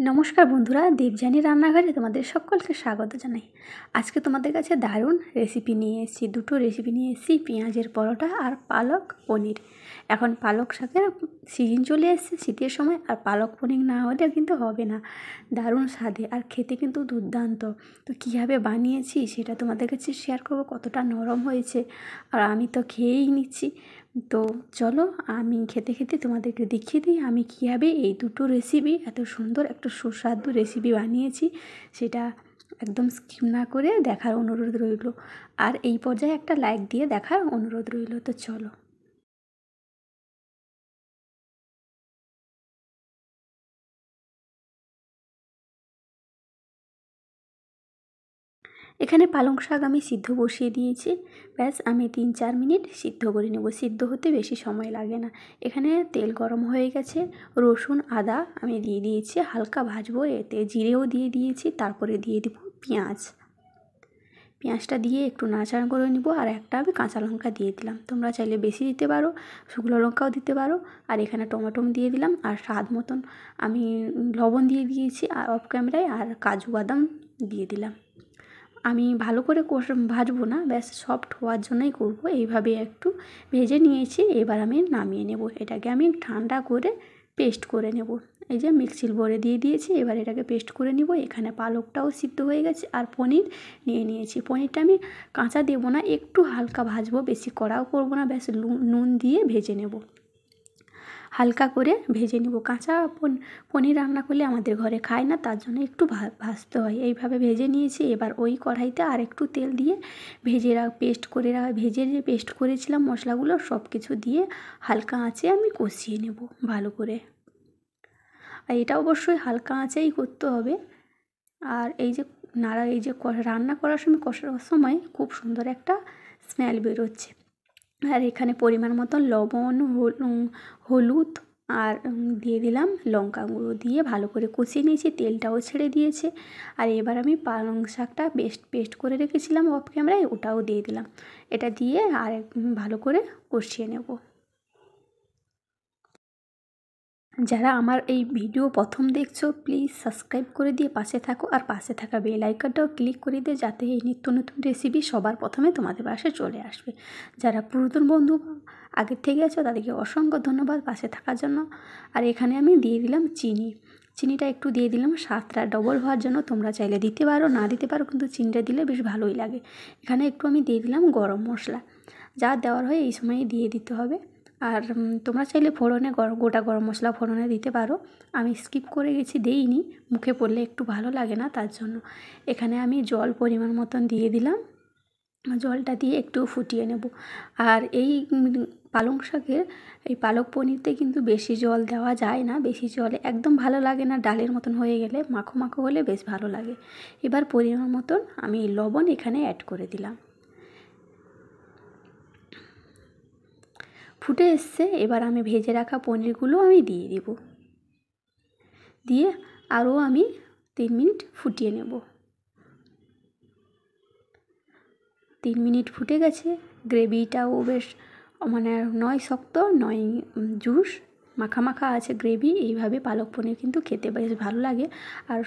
নমস্কার বন্ধুরা, দেবযানী রান্নাঘরে তোমাদের সকলকে স্বাগত জানাই। আজকে তোমাদের কাছে দারুণ রেসিপি নিয়ে এসেছি। দুটো রেসিপি নিয়ে এসেছি, পেঁয়াজের পরোটা আর পালক পনির। এখন পালক শাকের সিজন চলে এসেছে, শীতের সময়, আর পালক পনির না হলে কিন্তু হবে না। দারুণ স্বাদে আর খেতে কিন্তু দুর্দান্ত। তো কীভাবে বানিয়েছি সেটা তোমাদের কাছে শেয়ার করবো, কতটা নরম হয়েছে। আর আমি তো খেয়েই নিচ্ছি। তো চলো আমি খেতে খেতে তোমাদেরকে দেখিয়ে দিই আমি কীভাবে এই দুটো রেসিপি, এত সুন্দর একটা সুস্বাদু রেসিপি বানিয়েছি। সেটা একদম স্কিপ না করে দেখার অনুরোধ রইল, আর এই পর্যায়ে একটা লাইক দিয়ে দেখার অনুরোধ রইল। তো চলো। এখানে পালং শাক আমি সিদ্ধ বসিয়ে দিয়েছি। ব্যাস আমি 3-4 মিনিট সিদ্ধ করে নেব। সিদ্ধ হতে বেশি সময় লাগে না। এখানে তেল গরম হয়ে গেছে, রসুন আদা আমি দিয়ে দিয়েছি, হালকা ভাজবো। এতে জিরেও দিয়ে দিয়েছি, তারপরে দিয়ে দেব পেঁয়াজ। পেঁয়াজটা দিয়ে একটু নাড়াচাড়া করে নিব, আর একটা আমি কাঁচা লঙ্কা দিয়ে দিলাম। তোমরা চাইলে বেশি দিতে পারো, শুকনো লঙ্কাও দিতে পারো। আর এখানে টমেটো দিয়ে দিলাম, আর স্বাদ মতন আমি লবণ দিয়ে দিয়েছি আর অফ ক্যামেরায়, আর কাজু বাদাম দিয়ে দিলাম। আমি ভালো করে ভাজবো না, ব্যাস সফট হওয়ার জন্যই করব। এইভাবে একটু ভেজে নিয়েছি, এবার আমি নামিয়ে নেব। এটাকে আমি ঠান্ডা করে পেস্ট করে নেব। এই যে মিক্সির বোলে দিয়ে দিয়েছি, এবার এটাকে পেস্ট করে নিব। এখানে পালকটাও সিদ্ধ হয়ে গেছে, আর পনির নিয়ে নিয়েছি। পনিরটা আমি কাঁচা দেবো না, একটু হালকা ভাজবো, বেশি কড়াও করবো না, ব্যাস নুন দিয়ে ভেজে নেব। হালকা করে ভেজে নেব। কাঁচা পনির রান্না করলে আমাদের ঘরে খায় না, তার জন্য একটু ভাজতে হয়। এইভাবে ভেজে নিয়েছি। এবার ওই কড়াইতে আর একটু তেল দিয়ে ভেজে যে পেস্ট করেছিলাম মশলাগুলো সব কিছু দিয়ে হালকা আঁচে আমি কষিয়ে নেব ভালো করে। আর এটা অবশ্যই হালকা আঁচেই করতে হবে। আর এই যে রান্না করার সময়, কষার সময় খুব সুন্দর একটা স্মেল বেরোচ্ছে। আর এখানে পরিমাণ মতন লবণ, হলুদ আর দিয়ে দিলাম লঙ্কা গুঁড়ো, দিয়ে ভালো করে কষিয়ে নিয়েছি। তেলটাও ছেড়ে দিয়েছে। আর এবার আমি পালং শাকটা পেস্ট করে রেখেছিলাম অফ ক্যামেরায়, ওটাও দিয়ে দিলাম। এটা দিয়ে আর ভালো করে কষিয়ে নেব। যারা আমার এই ভিডিও প্রথম দেখছো, প্লিজ সাবস্ক্রাইব করে দিয়ে পাশে থাকো, আর পাশে থাকা বেল আইকনটাও ক্লিক করে দিয়ে, যাতে এই নিত্য নতুন রেসিপি সবার প্রথমে তোমাদের পাশে চলে আসবে। যারা পুরাতন বন্ধু আগের থেকে আছো, তাদেরকে অসংখ্য ধন্যবাদ পাশে থাকার জন্য। আর এখানে আমি দিয়ে দিলাম চিনিটা একটু দিয়ে দিলাম স্বাদটা ডবল হওয়ার জন্য। তোমরা চাইলে দিতে পারো, না দিতে পারো, কিন্তু চিনিটা দিলে বেশ ভালোই লাগে। এখানে একটু আমি দিয়ে দিলাম গরম মশলা, যা দেওয়ার হয় এই সময়ে দিয়ে দিতে হবে। আর তোমরা চাইলে ফোড়নে গোটা গরম মশলা ফোড়নে দিতে পারো। আমি স্কিপ করে গেছি, দেইনি, মুখে পড়লে একটু ভালো লাগে না, তার জন্য। এখানে আমি জল পরিমাণ মতন দিয়ে দিলাম। জলটা দিয়ে একটু ফুটিয়ে নেব। আর এই পালং শাকের এই পালক পনিরতে কিন্তু বেশি জল দেওয়া যায় না। বেশি জলে একদম ভালো লাগে না, ডালের মতন হয়ে গেলে মাখো মাখো হলে বেশ ভালো লাগে। এবার পরিমাণ মতন আমি লবণ এখানে অ্যাড করে দিলাম। ফুটে এসছে, এবার আমি ভেজে রাখা পনিরগুলো আমি দিয়ে দেব। দিয়ে আরও আমি 3 মিনিট ফুটিয়ে নেব। 3 মিনিট ফুটে গেছে। গ্রেভিটাও বেশ মানে নয় শক্ত নয় জুস, মাখা মাখা আছে গ্রেভি। এইভাবে পালক পনির কিন্তু খেতে বেশ ভালো লাগে। আর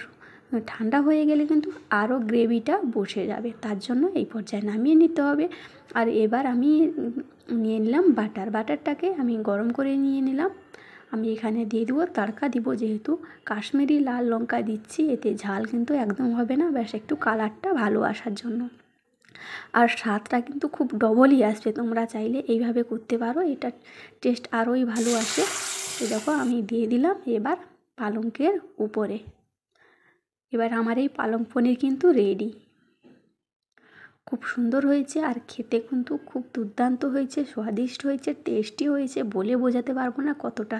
ঠান্ডা হয়ে গেলে কিন্তু আরও গ্রেভিটা বসে যাবে, তার জন্য এই পর্যায়ে নামিয়ে নিতে হবে। আর এবার আমি নিয়ে নিলাম বাটারটাকে আমি গরম করে নিয়ে নিলাম। আমি এখানে দিয়ে দেবো তড়কা দিব, যেহেতু কাশ্মীরি লাল লঙ্কা দিচ্ছি, এতে ঝাল কিন্তু একদম হবে না, ব্যাস একটু কালারটা ভালো আসার জন্য। আর স্বাদটা কিন্তু খুব ডবলই আসবে। তোমরা চাইলে এইভাবে করতে পারো, এটা টেস্ট আরোই ভালো আসে। এই দেখো আমি দিয়ে দিলাম এবার পালকের উপরে। এবার আমার এই পালং পনির কিন্তু রেডি। খুব সুন্দর হয়েছে, আর খেতে কিন্তু খুব দুর্দান্ত হয়েছে, স্বাদিষ্ট হয়েছে, টেস্টি হয়েছে। বলে বোঝাতে পারবো না কতটা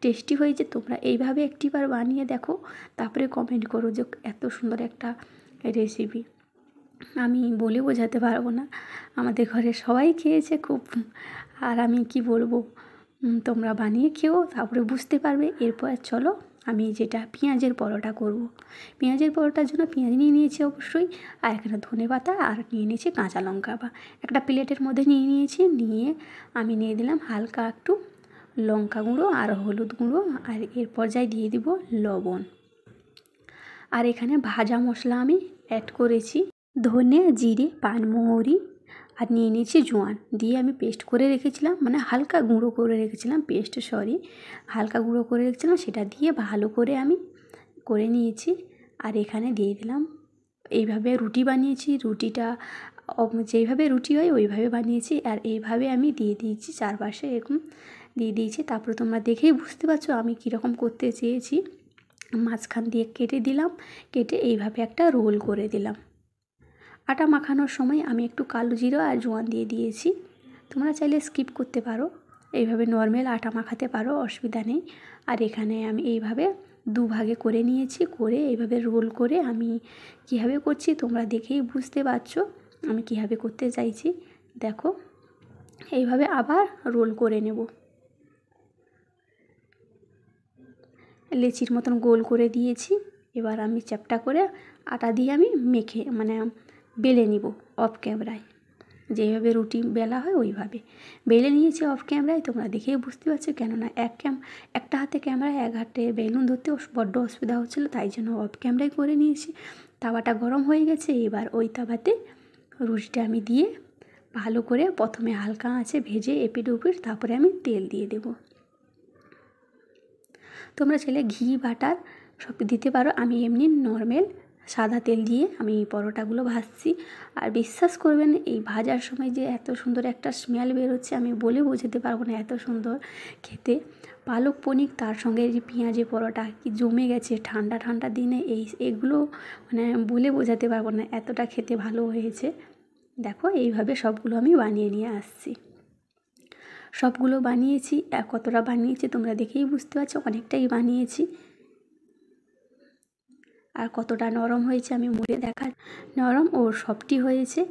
টেস্টি হয়েছে। তোমরা এইভাবে একটিবার বানিয়ে দেখো, তারপরে কমেন্ট করো যে এত সুন্দর একটা রেসিপি। আমি বলে বোঝাতে পারবো না, আমাদের ঘরে সবাই খেয়েছে খুব। আর আমি কি বলবো, তোমরা বানিয়ে খেও, তারপরে বুঝতে পারবে। এরপর চলো আমি যেটা পেঁয়াজের পরোটা করব। পেঁয়াজের পরোটার জন্য পেঁয়াজ নিয়ে নিয়েছি অবশ্যই, আর এখানে ধনেপাতা, আর নিয়ে নিয়েছি কাঁচা লঙ্কা। বা একটা প্লেটের মধ্যে নিয়ে নিয়েছি। নিয়ে আমি নিয়ে দিলাম হালকা একটু লঙ্কা গুঁড়ো আর হলুদ গুঁড়ো, আর এর পর্যায়ে দিয়ে দিব লবণ। আর এখানে ভাজা মশলা আমি অ্যাড করেছি, ধনে, জিরে, পানমৌরি আর নিয়ে নিয়েছি জোয়ান, দিয়ে আমি পেস্ট করে রেখেছিলাম, মানে হালকা গুঁড়ো করে রেখেছিলাম, হালকা গুঁড়ো করে রেখেছিলাম, সেটা দিয়ে ভালো করে আমি করে নিয়েছি। আর এখানে দিয়ে দিলাম, এইভাবে রুটি বানিয়েছি, রুটিটা যেইভাবে রুটি হয় ওইভাবে বানিয়েছি। আর এইভাবে আমি দিয়ে দিয়েছি চারপাশে, এরকম দিয়ে দিয়েছি। তারপরে তোমরা দেখেই বুঝতে পারছো আমি কীরকম করতে চেয়েছি। মাঝখান দিয়ে কেটে দিলাম, কেটে এইভাবে একটা রোল করে দিলাম। আটা মাখানোর সময় আমি একটু কালো জিরা আর জোয়ান দিয়ে দিয়েছি, তোমরা চাইলে স্কিপ করতে পারো, এইভাবে নর্মাল আটা মাখাতে পারো, অসুবিধা নেই। আর এখানে আমি এইভাবে দুভাগে করে নিয়েছি, করে এইভাবে রোল করে আমি কীভাবে করছি তোমরা দেখেই বুঝতে পারছো আমি কীভাবে করতে চাইছি। দেখো এইভাবে আবার রোল করে নেব, লেচির মতন গোল করে দিয়েছি। এবার আমি চ্যাপটা করে আটা দিয়ে আমি মেখে মানে বেলে নিব অফ ক্যামেরায়, যেভাবে রুটি বেলা হয় ওইভাবে বেলে নিয়েছি অফ ক্যামেরায়, তোমরা দেখেই বুঝতে পারছো। কেননা একটা হাতে ক্যামেরায়, এক হাতে বেলুন ধরতে বড্ড অসুবিধা হচ্ছিলো, তাই জন্য অফ ক্যামেরায় করে নিয়েছি। তাওয়াটা গরম হয়ে গেছে, এবার ওই তাওয়াতে রুটিটা আমি দিয়ে ভালো করে প্রথমে হালকা আঁচে ভেজে এপিঠ ওপিঠ, তারপরে আমি তেল দিয়ে দেব। তোমরা চাইলে ঘি বাটার সব দিতে পারো, আমি এমনি নর্মাল সাদা তেল দিয়ে আমি পরোটাগুলো ভাজছি। আর বিশ্বাস করবেন এই ভাজার সময় যে এত সুন্দর একটা স্মেল বেরোচ্ছে আমি বলে বোঝাতে পারবো না, এত সুন্দর খেতে। পালক পনির তার সঙ্গে যে পেঁয়াজের পরোটা কি জমে গেছে ঠান্ডা ঠান্ডা দিনে, এগুলো মানে বলে বোঝাতে পারবো না, এতটা খেতে ভালো হয়েছে। দেখো এইভাবে সবগুলো আমি বানিয়ে নিয়ে আসছি, সবগুলো বানিয়েছি। কতটা বানিয়েছি তোমরা দেখেই বুঝতে পারছো, অনেকটাই বানিয়েছি। আর কতটা নরম হয়েছে আমি মুড়ে দেখা, নরম ও সফটি হয়েছে।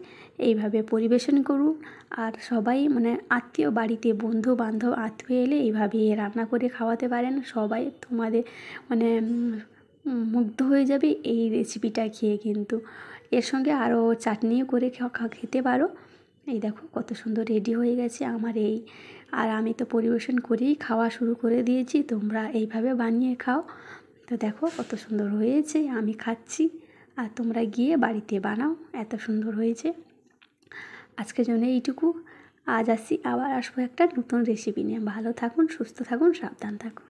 এইভাবে পরিবেশন করুন। আর সবাই মানে আত্মীয় বাড়িতে বন্ধু বান্ধব আত্মীয় এলে এইভাবে রান্না করে খাওয়াতে পারেন, সবাই তোমাদের মানে মুগ্ধ হয়ে যাবে এই রেসিপিটা খেয়ে। কিন্তু এর সঙ্গে আরও চাটনিও করে খেতে পারো। এই দেখো কত সুন্দর রেডি হয়ে গেছে আমার এই, আর আমি তো পরিবেশন করেই খাওয়া শুরু করে দিয়েছি, তোমরা এইভাবে বানিয়ে খাও। তো দেখো কত সুন্দর হয়েছে, আমি খাচ্ছি আর তোমরা গিয়ে বাড়িতে বানাও, এত সুন্দর হয়েছে। আজকের জন্য এইটুকু, আজ আসি, আবার আসবো একটা নতুন রেসিপি নিয়ে। ভালো থাকুন, সুস্থ থাকুন, সাবধান থাকুন।